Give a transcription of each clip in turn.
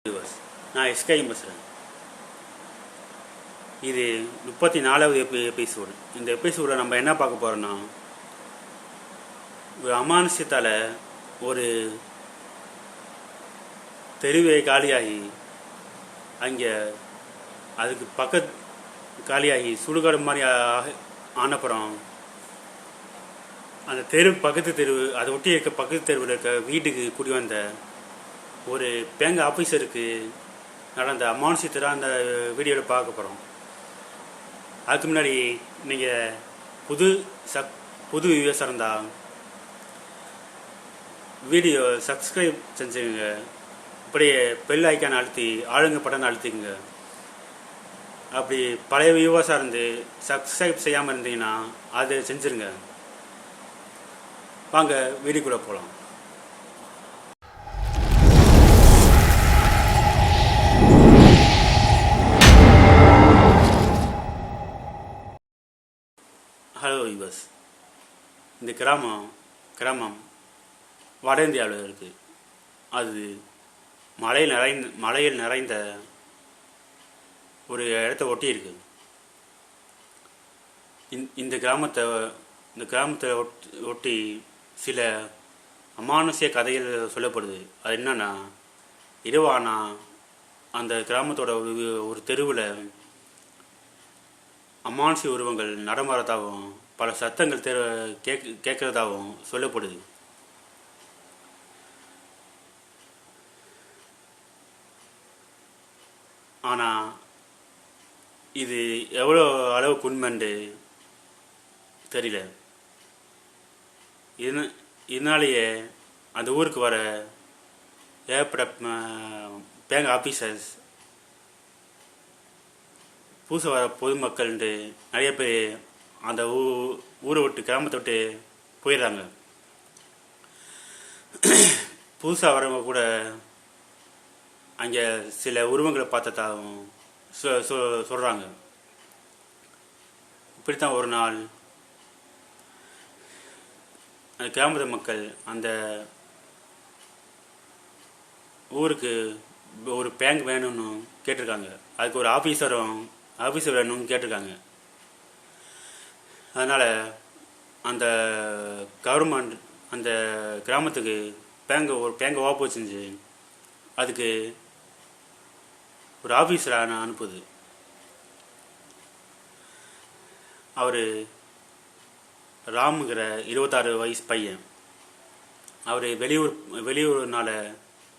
Viewers, நான் எஸ்கேயும் பேசுகிறேன். இது 34வது எபிசோடு. இந்த எபிசோடில் நம்ம என்ன பார்க்க போகிறோன்னா, ஒரு அமானுஷ்யத்தால் ஒரு தெருவே காலியாகி அங்கே அதுக்கு காலியாகி சுடுகாடு மாதிரி ஆனப்புறம் அந்த பக்கத்து தெரு அதை ஒட்டி இருக்க பக்கத்து தெருவில் இருக்க வீட்டுக்கு குடி வந்த ஒரு பேங்க் ஆஃபீஸருக்கு நடந்த அமானுஷ்யத்தை தான் அந்த வீடியோவில் பார்க்க போகிறோம். அதுக்கு முன்னாடி நீங்கள் புது வியூவர்ஸாக இருந்தால் வீடியோ சப்ஸ்கிரைப் செஞ்சுங்க. அப்படியே பெல் ஐக்கானை அழுத்தி ஆளுங்க பட்டனை அழுத்திக்குங்க. அப்படி பழைய வியூவர்ஸாக இருந்து சப்ஸ்கிரைப் செய்யாமல் இருந்தீங்கன்னா அது செஞ்சுருங்க. வாங்க வீடியோக்குள்ளே போகலாம். ஹலோ வியூவர்ஸ், இந்த கிராமம் வட இந்தியாவில் இருக்குது. அது மலையில் நிறைந்த ஒரு இடத்த ஒட்டி இருக்குது. இந்த கிராமத்தை ஒட்டி சில அமானுஷ்ய கதைகள் சொல்லப்படுது. அது என்னன்னா, இரவானா அந்த கிராமத்தோட ஒரு தெருவில் அமானுஷ்ய உருவங்கள் நடமாறதாகவும் பல சத்தங்கள் கேட்கறதாகவும் சொல்லப்படுது. ஆனால் இது எவ்வளோ அளவுக்கு உண்மைன்னு தெரியல. இதனாலேயே அந்த ஊருக்கு வர ஏற்பட்ட பேங்க் ஆஃபீஸர்ஸ், புதுசாக வர பொதுமக்கள்ன்ட்டு நிறைய பேர் அந்த ஊரை விட்டு கிராமத்தை விட்டு போயிடுறாங்க. புதுசாக வரவங்க கூட அங்கே சில உருவங்களை பார்த்ததாகவும் சொல்கிறாங்க. இப்படித்தான் ஒரு நாள் அந்த கிராமத்து மக்கள் அந்த ஊருக்கு ஒரு பேங்க் வேணும்னு கேட்டிருக்காங்க. அதுக்கு ஒரு ஆஃபீஸர் வேணும்னு கேட்டிருக்காங்க. அதனால் அந்த கவர்மெண்ட் அந்த கிராமத்துக்கு ஒரு பேங்கை ஓப்பன் செஞ்சு அதுக்கு ஒரு ஆஃபீஸரை அனுப்புது. அவர் ராமுங்கிற 26 வயசு பையன். அவர் வெளியூர்னால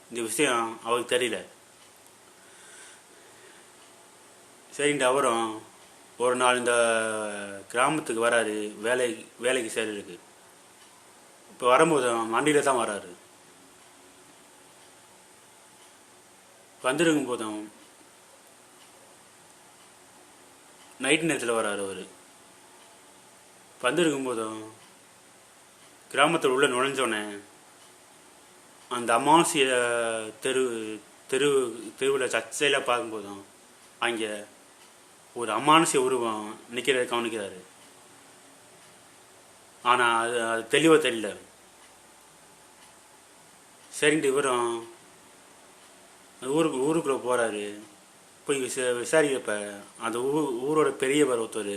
இந்த விஷயம் அவருக்கு தெரியல. சரின்ட்டு அவரும் ஒரு நாள் இந்த கிராமத்துக்கு வராரு. வேலைக்கு சேர்றதுக்கு. இப்போ வரும்போது வண்டியில் தான் வராரு. வந்துருக்கும் போதும் நைட் நேரத்தில் வராரு. அவர் வந்திருக்கும் போதும் கிராமத்தில் உள்ள நுழைஞ்சோடனே அந்த அமாவாசைய தெருவில் சர்ச்சையில் பார்க்கும்போதும் அங்கே ஒரு அமானுஷ்ய உருவம் கவனிக்கிறாரு. ஆனால் அது தெளிவாக தெரியல. சரின்ட்டு இவரும் ஊருக்குள்ளே போகிறாரு. போய் விசாரிக்கிறப்ப அந்த ஊரோட பெரியவர் ஒருத்தர்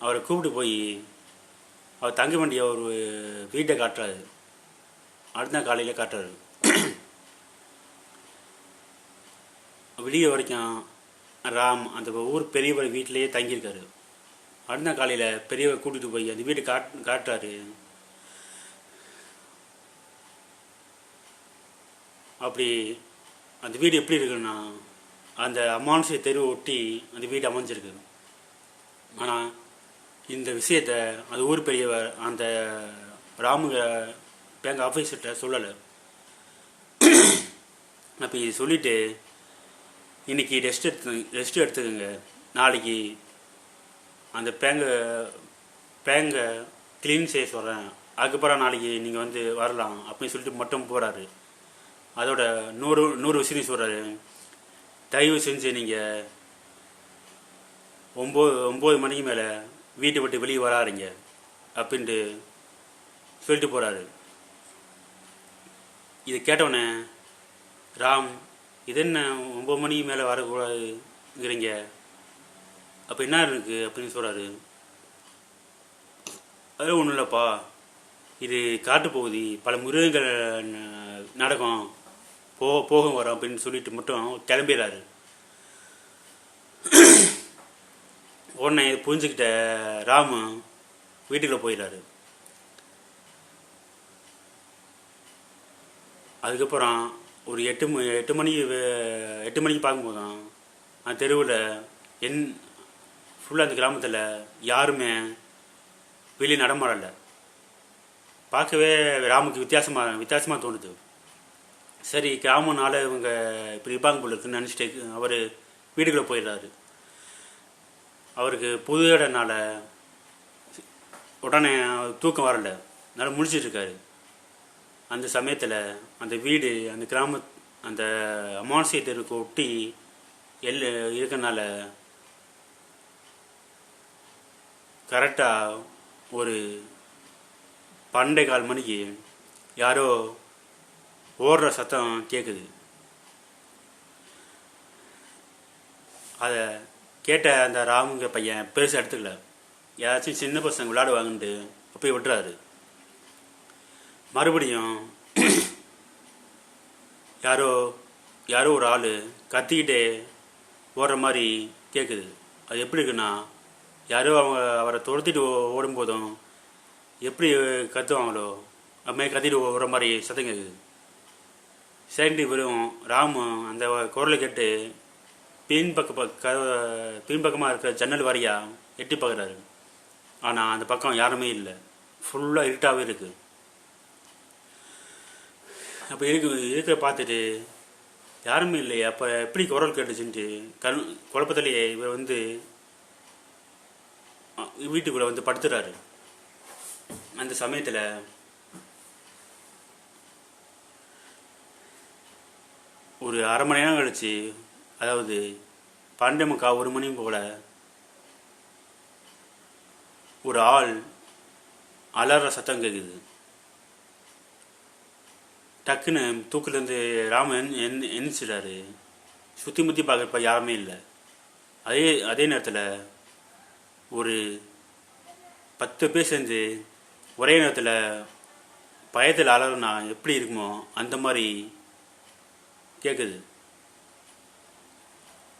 அவரை கூப்பிட்டு போய் அவர் தங்க வேண்டிய ஒரு வீட்டை காட்டுறாரு. அடுத்த நாள் காலையில் காட்டுறாரு. விடிய வரைக்கும் ராம் அந்த ஊர் பெரியவர் வீட்டிலேயே தங்கியிருக்காரு. அடுத்த நாள் காலையில் பெரியவர் கூட்டிகிட்டு போய் அந்த வீட்டை காட்டுறாரு. அப்படி அந்த வீடு எப்படி இருக்குன்னா, அந்த அமானுஷ்ய தெருவை ஒட்டி அந்த வீடு அமைஞ்சிருக்கு. ஆனால் இந்த விஷயத்தை அந்த ஊர் பெரியவர் அந்த ராமுங்க பேங்க் ஆஃபீஸர்கிட்ட சொல்லலை. அப்போ இது சொல்லிவிட்டு இன்றைக்கி ரெஸ்ட் எடுத்துக்கோங்க, நாளைக்கு அந்த பேங்கை க்ளீன் செய்ய சொல்கிறேன், அதுக்கப்புறம் நாளைக்கு நீங்கள் வந்து வரலாம் அப்படின்னு சொல்லிட்டு மட்டும் போகிறாரு. அதோட 100 விஷயம் சொல்கிறாரு. தயவு செஞ்சு நீங்கள் 9 மணிக்கு மேலே வீட்டை விட்டு வெளியே வராருங்க அப்படின்ட்டு சொல்லிட்டு போகிறாரு. இதை கேட்டவுடனே ராம், இது என்ன 9 மணிக்கு மேலே வரக்கூடாதுங்கிறீங்க, அப்போ என்ன இருக்குது அப்படின்னு சொல்கிறாரு. அதெல்லாம் ஒன்றும் இல்லைப்பா, இது காட்டு பகுதி, பல மிருகங்கள் நடக்கும், போகும் வரோம் அப்படின்னு சொல்லிட்டு மட்டும் கிளம்பிடுறாரு. உடனே புரிஞ்சுக்கிட்ட ராமு வீட்டுக்குள்ளே போயிடுறாரு. அதுக்கப்புறம் ஒரு 8 மணிக்கு பார்க்கும்போதும் அந்த தெருவில் ஃபுல்லாக அந்த கிராமத்தில் யாருமே வெளியே நடமாடலை. பார்க்கவே ராமுக்கு வித்தியாசமாக தோணுது. சரி, கிராமனால இவங்க இப்படி இருப்பாங்க போல இருக்குன்னு நினச்சிட்டு அவர் வீட்டுக்குள்ளே போயிடுறாரு. அவருக்கு புது இடனால உடனே தூக்கம் வரல, நல்லா முழிச்சிட்டு இருக்காரு. அந்த சமயத்தில் அந்த வீடு அந்த அமாவாசை தெருக்கு ஒட்டி இருக்கனால கரெக்டாக ஒரு 12:15 மணிக்கு யாரோ ஓடுற சத்தம் கேட்குது. அதை கேட்ட அந்த ராமுங்க பையன் பெருசாக எடுத்துக்கல, ஏதாச்சும் சின்ன பசங்க விளையாடுவாங்கன்ட்டு போய் விட்டுறாரு. மறுபடியும் யாரோ ஒரு ஆள் கத்திக்கிட்டே ஓடுற மாதிரி கேட்குது. அது எப்படி இருக்குன்னா, யாரோ அவரை துரத்திட்டு ஓடும்போதும் எப்படி கத்துவாங்களோ அதுமாதிரி கத்திட்டு ஓடுற மாதிரி சத்தம் கேட்குது. சரின்ட்டு இவரும் ராமு அந்த குரலை கேட்டு பின்பக்கமாக இருக்கிற ஜன்னல் வரையா எட்டி பார்க்குறாரு. ஆனால் அந்த பக்கம் யாருமே இல்லை, ஃபுல்லாக இருட்டாகவே இருக்குது. அப்போ இருக்கிற பார்த்துட்டு யாருமே இல்லையே, அப்போ எப்படி குரல் கேட்டுச்சுன்ட்டு குழப்பத்திலேயே இவர் வீட்டுக்குள்ளே படுத்துறாரு. அந்த சமயத்தில் ஒரு அரை மணி நேரம் கழிச்சு, அதாவது 12:45 1 மணி போல் ஒரு ஆள் அலற சத்தம் கேட்குது. டக்குன்னு தூக்கிலேருந்து ராமன் எந்திரிச்சிடாரு. சுற்றி முற்றி பார்க்குறப்ப யாருமே இல்லை. அதே நேரத்தில் ஒரு 10 பேர் சேர்ந்து ஒரே நேரத்தில் பயத்தில் அலறுனா எப்படி இருக்குமோ அந்த மாதிரி கேட்குது.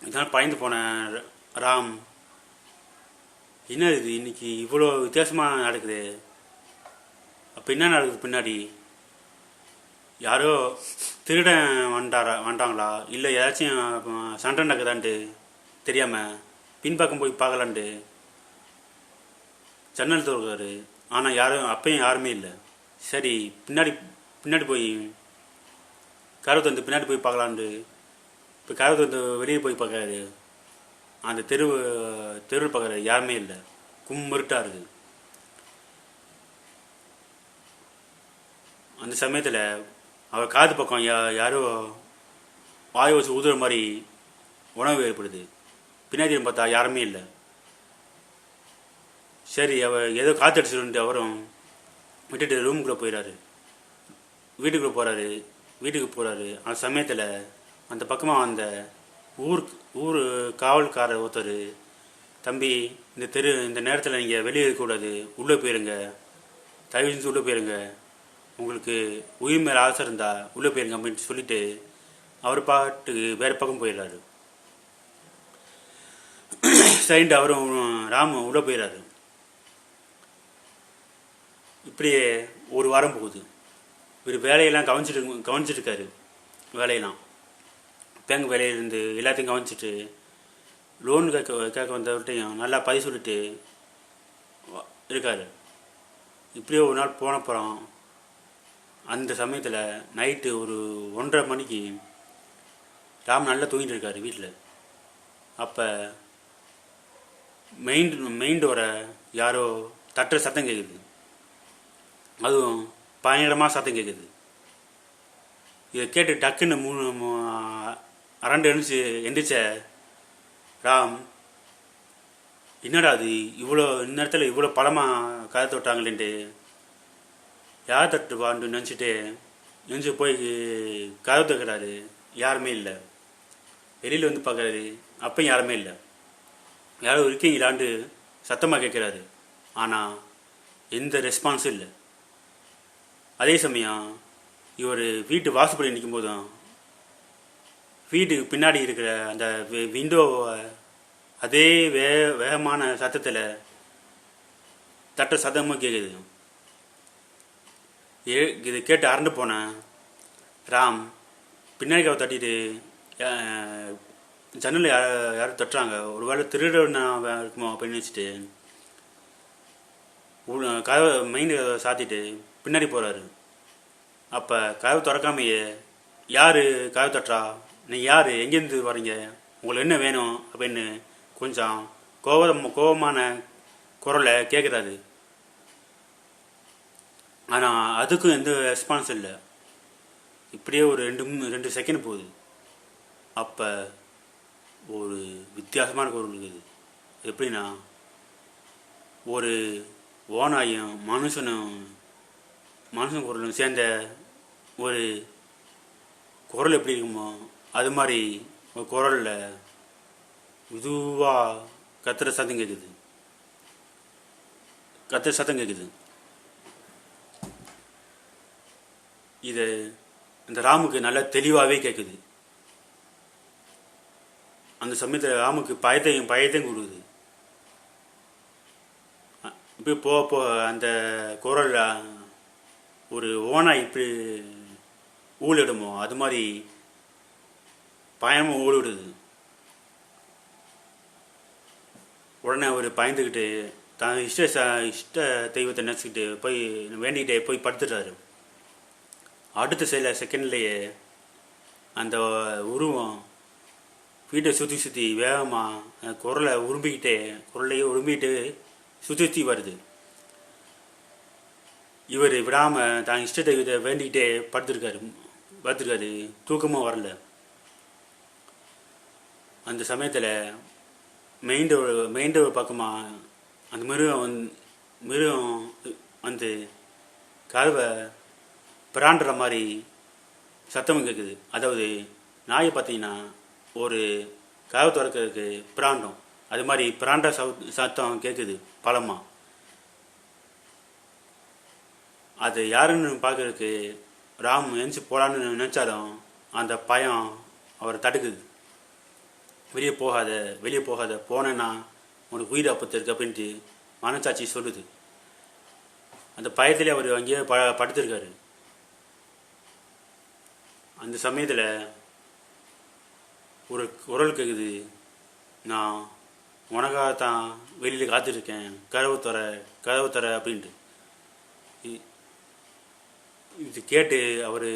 இதனால் பயந்து போன ராம், என்ன இது இன்னைக்கு இவ்வளோ வித்தியாசமாக நடக்குது, அப்போ என்ன நடக்குது பின்னாடி, யாரோ திருடன் வந்துட்டாங்களா, இல்லை ஏதாச்சும் சண்டை நடக்குதான்ட்டு தெரியாமல் பின்பக்கம் போய் பார்க்கலான்ட்டு ஜன்னல் திறக்கிறாரு. ஆனால் அப்பயும் யாருமே இல்லை. சரி, பின்னாடி போய் கதவு திறந்து பின்னாடி போய் பார்க்கலான்ட்டு இப்போ கதவு திறந்து வெளியே போய் பார்க்குறாரு. அந்த தெருவில் பார்க்குறாரு, யாருமே இல்லை, கும்மிருட்டாக இருக்குது. அந்த சமயத்தில் அவர் காது பக்கம் யாரோ வாயை வச்சு ஊதுற மாதிரி உணவு ஏற்படுது. பின்னாடி பார்த்தா யாருமே இல்லை. சரி, அவர் ஏதோ காற்று அடிச்சுட்டு அவரும் விட்டுட்டு ரூமுக்குள்ளே போயிடாரு. வீட்டுக்கு போகிறாரு. அந்த சமயத்தில் அந்த பக்கமாக அந்த ஊர் காவல்காரர் ஒருத்தர், தம்பி, இந்த நேரத்தில் நீங்கள் வெளியே இருக்கக்கூடாது, உள்ளே போயிருங்க, தயவு செஞ்சு உள்ளே போயிருங்க, உங்களுக்கு உயிர் மேலே ஆசை இருந்தால் உள்ளே போயிருங்க அப்படின்னு சொல்லிட்டு அவர் பாட்டுக்கு வேறு பக்கம் போயிடுறாரு. சரின்ட்டு அவரும் ராமு உள்ளே போயிடுறாரு. இப்படியே ஒரு வாரம் போகுது. இவர் வேலையெல்லாம் கவனிச்சிட்டு இருக்காரு. வேலையெல்லாம் பேங்க் வேலையிலேருந்து எல்லாத்தையும் கவனிச்சிட்டு லோன் கேட்க வந்தவர்கிட்டையும் நல்லா பதிவு சொல்லிட்டு இருக்காரு. இப்படியே ஒரு நாள் போனப்புறம் அந்த சமயத்தில் நைட்டு ஒரு 1:30 மணிக்கு ராம் நல்லா தூங்கிட்டு இருக்காரு வீட்டில். அப்போ மெயின் டோரை யாரோ தட்டுற சத்தம் கேட்குது. அதுவும் பயங்கரமாக சத்தம் கேட்குது. இதை கேட்டு டக்குன்னு அரண்டு எந்திரிச்ச ராம், என்னடா அது இந்நேரத்தில் இவ்வளோ பழமாக கதை தொட்டாங்களேன்ட்டு யார் தட்டுப்பான்னு நினச்சிட்டு நெஞ்சு போய் கதவு தக்கிறாரு. யாருமே இல்லை. வெளியில் வந்து பார்க்குறாரு, அப்பயும் யாருமே இல்லை. யாரும் இருக்கீங்களான்னு சத்தமாக கேட்குறாரு. ஆனால் எந்த ரெஸ்பான்ஸும் இல்லை. அதே சமயம் இவர் வீட்டு வாசப்படி நிற்கும் போதும் வீட்டுக்கு பின்னாடி இருக்கிற அந்த விண்டோவை அதே வேகமான சத்தத்தில் தட்ட சத்தமாக கேட்குது. இது கேட்டு அரண்டு போனேன். ராம் பின்னாடி கதை தட்டிட்டு ஜன்னலில் யாரும் தட்டுறாங்க, ஒரு வேளை திருடனா இருக்குமோ அப்படின்னு வச்சுட்டு கதவை மெயின் கதவை சாத்திட்டு பின்னாடி போகிறாரு. அப்போ கதவை திறக்காமையே, யார் கதவை தட்டுறா, நீ யார், எங்கேருந்து வரீங்க, உங்களுக்கு என்ன வேணும் அப்படின்னு கொஞ்சம் கோபமான குரலை கேட்குறாரு. ஆனால் அதுக்கும் எந்த ரெஸ்பான்ஸ் இல்லை. இப்படியே ஒரு 2 செகண்ட் போகுது. அப்போ ஒரு வித்தியாசமான குரல் இருக்குது. எப்படின்னா, ஒரு ஓனாயும் மனுஷன் குரலும் சேர்ந்த ஒரு குரல் எப்படி இருக்குமோ அது மாதிரி ஒரு குரலில் இதுவாக கத்துற சத்தம் கேட்குது. இது இந்த ராமுக்கு நல்லா தெளிவாகவே கேட்குது. அந்த சமயத்தில் ராமுக்கு பயத்தையும் கொடுக்குது. இப்போ போ அந்த குரல் ஒரு ஓனாய் இப்படி ஊழிடுமோ அது மாதிரி பயணமும் ஊழிடுது. உடனே அவர் பயந்துக்கிட்டு தான் இஷ்ட தெய்வத்தை நினச்சிக்கிட்டு போய் வேண்டிக்கிட்டே போய் படுத்துட்டாரு. அடுத்த சில செகண்ட்லேயே அந்த உருவம் வீட்டை சுற்றி வேகமாக குரலையே உரும்பிக்கிட்டு சுற்றி வருது. இவர் விடாமல் தான் இஷ்ட தெய்வத்தை வேண்டிக்கிட்டே படுத்துருக்காரு. தூக்கமும் வரல. அந்த சமயத்தில் மெயின் டோர் பக்கமாக அந்த மிருகம் வந்து கதவை பிராண்டுற மாதிரி சத்தமும் கேட்குது. அதாவது நாயை பார்த்தீங்கன்னா ஒரு கதவை திறக்கிறதுக்கு பிராண்டும், அது மாதிரி பிராண்ட சத்தம் கேட்குது பலமாக. அது யாருன்னு பார்க்கறதுக்கு ராம் எழுந்து போகலான்னு நினச்சாலும் அந்த பயம் அவரை தடுக்குது. வெளியே போகாத போனேன்னா உனக்கு உயிர் ஆபத்து இருக்கு அப்படின்ட்டு மனசாட்சி சொல்லுது. அந்த பயத்திலே அவர் அங்கேயே படுத்திருக்காரு. அந்த சமயத்தில் ஒரு குரல் கேட்குது, நான் உனக்காகத்தான் வெளியில் காத்திருக்கேன், கதவு தர அப்படின்ட்டு. இது கேட்டு அவர்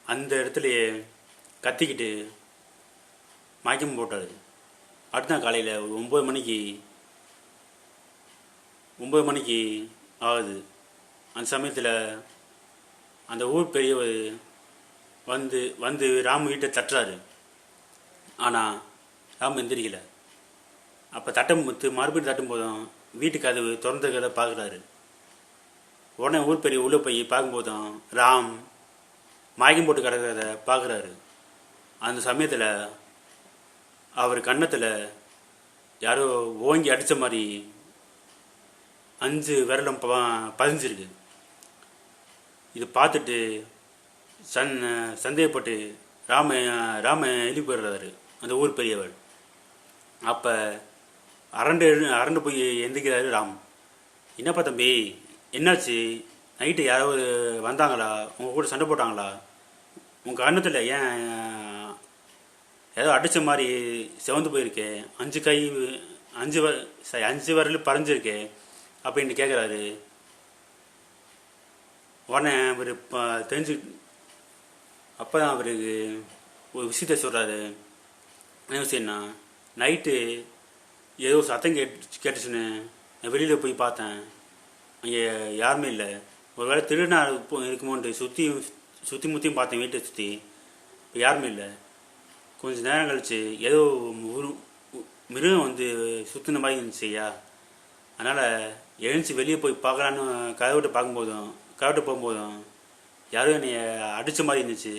அந்த இடத்துலையே கத்திக்கிட்டு மயக்கம் போட்டார். அடுத்த நாள் காலையில் ஒரு 9 மணிக்கு ஆகுது. அந்த சமயத்தில் அந்த ஊர் பெரியவர் வந்து ராமு வீட்டை தட்டுறாரு. ஆனால் ராமு எந்திரிக்கலை. அப்போ மறுபடியும் தட்டும் போதும் வீட்டு கதவு திறந்துக்கிறத பார்க்குறாரு. உடனே ஊர் பெரிய உள்ளே போய் பார்க்கும்போதும் ராம் மயக்கம் போட்டு கிடக்கிறத பார்க்குறாரு. அந்த சமயத்தில் அவர் கன்னத்தில் யாரோ ஓங்கி அடித்த மாதிரி 5 விரலும் பதிஞ்சிருக்கு. இது பார்த்துட்டு சந்தேகப்பட்டு ராம எழுப்பி போயிடுறாரு அந்த ஊர் பெரியவர். அப்போ அரண்டு போய் எந்திக்கிறாரு ராம். என்னப்பா தம்பி, என்னாச்சு, நைட்டு யாராவது வந்தாங்களா, உங்கள் கூட சண்டை போட்டாங்களா, உங்கள் கன்னத்தில் ஏன் ஏதோ அடித்த மாதிரி செவந்து போயிருக்கே, 5 விரல் பறஞ்சிருக்கே அப்படின்னு கேட்குறாரு. உடனே அவர் அப்போ தான் அவருக்கு ஒரு விஷயத்த சொல்கிறாரு. என்ன விஷயம்னா, நைட்டு ஏதோ சத்தம் கேட்டுச்சுன்னு நான் வெளியில் போய் பார்த்தேன், அங்கே யாருமே இல்லை. ஒரு வேளை திருடனா இருக்குமோன்ட்டு சுற்றி முற்றியும் பார்த்தேன், வீட்டை சுற்றி. இப்போ யாருமே இல்லை. கொஞ்சம் நேரம் கழிச்சு ஏதோ மிருகம் வந்து சுற்றின மாதிரி இருந்துச்சுய்யா. அதனால் எழுந்துச்சி வெளியே போய் பார்க்கலான்னு கதவிட்டு போகும்போதும் யாரும் என்னை அடித்த மாதிரி இருந்துச்சு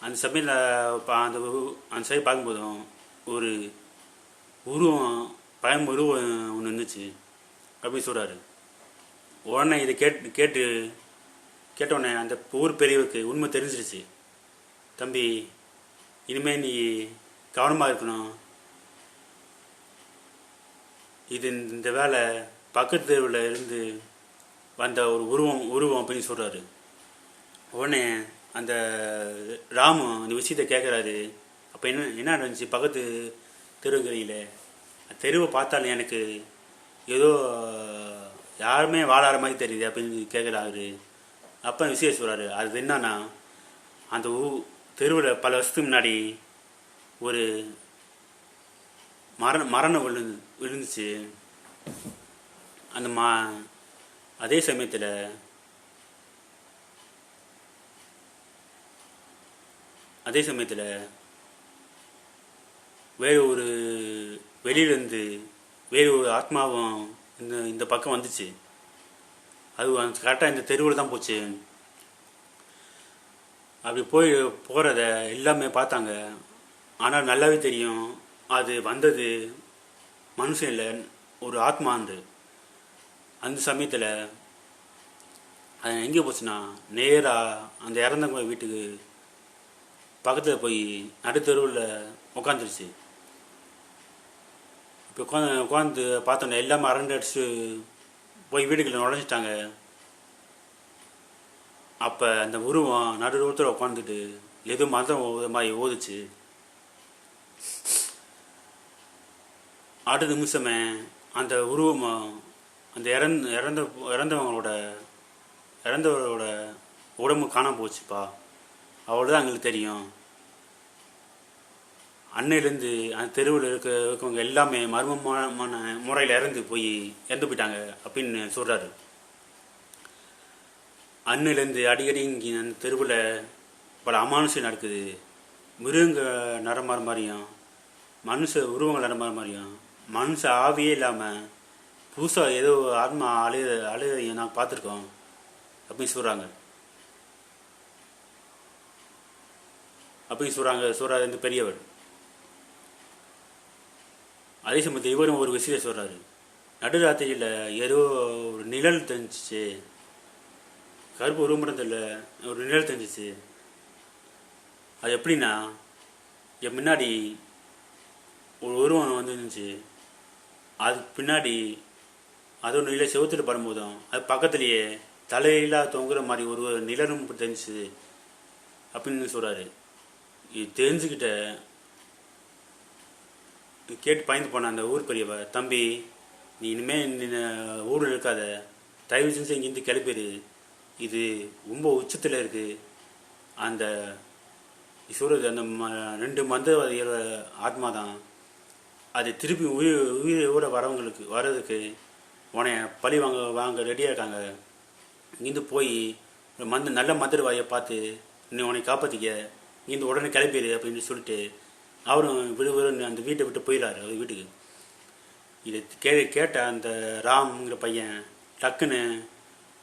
அந்த சமயத்தில் அந்த சைடு பார்க்கும்போதும் ஒரு உருவம் பயம் உருவம் ஒன்று இருந்துச்சு அப்படின்னு சொல்கிறாரு. உடனே இதை கேட்டவுடனே அந்த ஊர் பெரியவருக்கு உண்மை தெரிஞ்சிருச்சு. தம்பி, இனிமேல் நீ கவனமாக இருக்கணும். இந்த வேலை பக்கத்து தெருவில் இருந்து வந்த ஒரு உருவம் அப்படின்னு சொல்கிறாரு. உடனே அந்த ராமு இந்த விஷயத்தை கேட்குறாரு. அப்போ என்ன நடந்துச்சு பக்கத்து தெருவுங்கிறீங்களே, தெருவை பார்த்தாலும் எனக்கு ஏதோ யாருமே வாழாத மாதிரி தெரியுது அப்படின்னு கேட்குறாரு. அப்போ விஷயம் சொல்கிறாரு. அது என்னன்னா, அந்த தெருவில் பல வருஷத்துக்கு முன்னாடி ஒரு மரணம் விழுந்துச்சு. அந்த அதே சமயத்தில் வேறு ஒரு வெளியிலேருந்து வேறு ஒரு ஆத்மாவும் இந்த பக்கம் வந்துச்சு. அது கரெக்டாக இந்த தெருவில் தான் போச்சு. அப்படி போகிறத எல்லாமே பார்த்தாங்க. ஆனால் நல்லாவே தெரியும் அது வந்தது மனுஷன் இல்லை, ஒரு ஆத்மான்று. அந்த சமயத்தில் அது எங்கே போச்சுன்னா, நேராக அந்த இறந்தவங்க வீட்டுக்கு பக்கத்தில் போய் நடுத்தெருவில் உட்காந்துருச்சு. இப்போ உட்காந்து பார்த்தோன்னே எல்லாமே அரண்டு அடிச்சு போய் வீடுகளில் நுழைஞ்சிட்டாங்க. அப்போ அந்த உருவம் நடுத்தர உட்காந்துட்டு எது மந்திரம் மாதிரி ஓதுச்சு. அடுத்த நிமிஷமே அந்த உருவம் அந்த இறந்தவரோட உடம்பு காணாமல் போச்சுப்பா. அவ்வளோதான் எங்களுக்கு தெரியும். அன்னையிலேருந்து அந்த தெருவில் இருக்கவங்க எல்லாமே மர்மமான முறையில் இறந்து போயிட்டாங்க அப்படின்னு சொல்கிறாரு. அன்னையிலேருந்து அடிக்கடி இங்கே அந்த தெருவில் பல அமானுஷம் நடக்குது. மிருகங்க நடமாற மாதிரியும் மனுஷ உருவங்கள் நடமாற மாதிரியும் மனுஷ ஆவியே இல்லாமல் புதுசாக ஏதோ ஆத்மா அழுகையும் நான் பார்த்துருக்கோம் அப்படின்னு சொல்கிறாங்க. சொல்கிறாரு இந்த பெரியவர். அதே சமயத்தில் இவரும் ஒரு விஷயத்தை சொல்கிறாரு. நடுராத்திரியில் ஏதோ ஒரு நிழல் தெரிஞ்சிச்சு, கருப்பு உருவம் தெரியல, ஒரு நிழல் தெரிஞ்சிச்சு. அது எப்படின்னா, என் முன்னாடி ஒரு உருவம் வந்துருந்துச்சு. அதுக்கு பின்னாடி அது ஒன்று இல்லை, செவத்தில் படும்போதும் அது பக்கத்துலேயே தலையில்லாத தொங்குற மாதிரி ஒரு நிழலும் தெரிஞ்சிச்சு அப்படின்னு சொல்கிறாரு. இது தெரிஞ்சுக்கிட்ட கேட்டு பயந்து போன அந்த ஊர் பெரியவர், தம்பி நீ இனிமேல் ஊரில் இருக்காத, தயவு செஞ்சு இங்கேருந்து கிளப்பிடு, இது ரொம்ப உச்சத்தில் இருக்குது. அந்த சொல்கிறது அந்த 2 மந்திரவாதிகளோட ஆத்மா தான். அது திருப்பி உயிரோட வர்றதுக்கு உனைய பழி வாங்க ரெடியாக இருக்காங்க. இங்கேருந்து போய் நல்ல மந்திரவாதியை பார்த்து நீ உன்னை காப்பாற்றிக்க, இங்கேருந்து உடனே கிளப்பிடு அப்படின்னு சொல்லிட்டு அவரும் விடுவிடுன்னு அந்த வீட்டை விட்டு போயிடாரு அவர் வீட்டுக்கு. இதை கேட்ட அந்த ராம்ங்கிற பையன் டக்குன்னு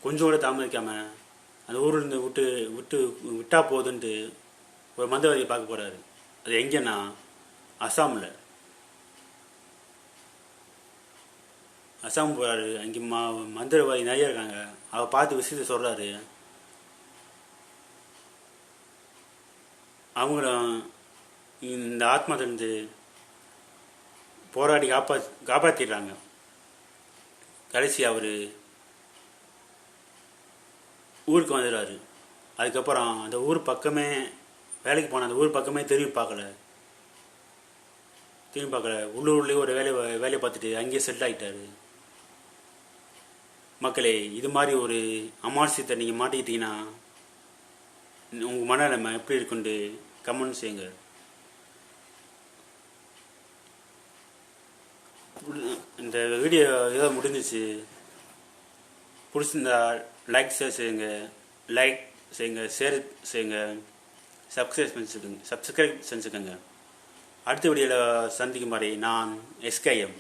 கொஞ்சம் கூட தாமதிக்காமல் அந்த ஊர்லேருந்து விட்டா போகுதுன்ட்டு ஒரு மந்திரவாதியை பார்க்க போகிறாரு. அது எங்கேன்னா அஸ்ஸாமில். அஸ்ஸாம் போகிறாரு. அங்கே மந்திரவாதி நிறைய இருக்காங்க. அவள் பார்த்து விஷயத்தை சொல்கிறாரு. அவங்களும் இந்த ஆத்மாவிலிருந்து போராடி காப்பாற்றிடுறாங்க. கடைசி அவர் ஊருக்கு வந்துடுறாரு. அதுக்கப்புறம் அந்த ஊர் பக்கமே வேலைக்கு போன அந்த ஊர் பக்கமே திரும்பி பார்க்கல. உள்ளூர்லேயே ஒரு வேலையை பார்த்துட்டு அங்கேயே செட்டில் ஆகிட்டாரு. மக்களே, இது மாதிரி ஒரு அமானுஷத்தை நீங்கள் மாட்டிக்கிட்டீங்கன்னா உங்கள் மனநிலைமை எப்படி இருக்குன்னு கமெண்ட் செய்யுங்க. இந்த வீடியோ ஏதோ முடிஞ்சிச்சு. பிடிச்சிருந்தா லைக் செய்யுங்க, ஷேர் செய்யுங்க, சப்ஸ்கிரைப் செஞ்சுக்கோங்க. அடுத்த வீடியோவில் சந்திக்கும் மாதிரி நான் SKM.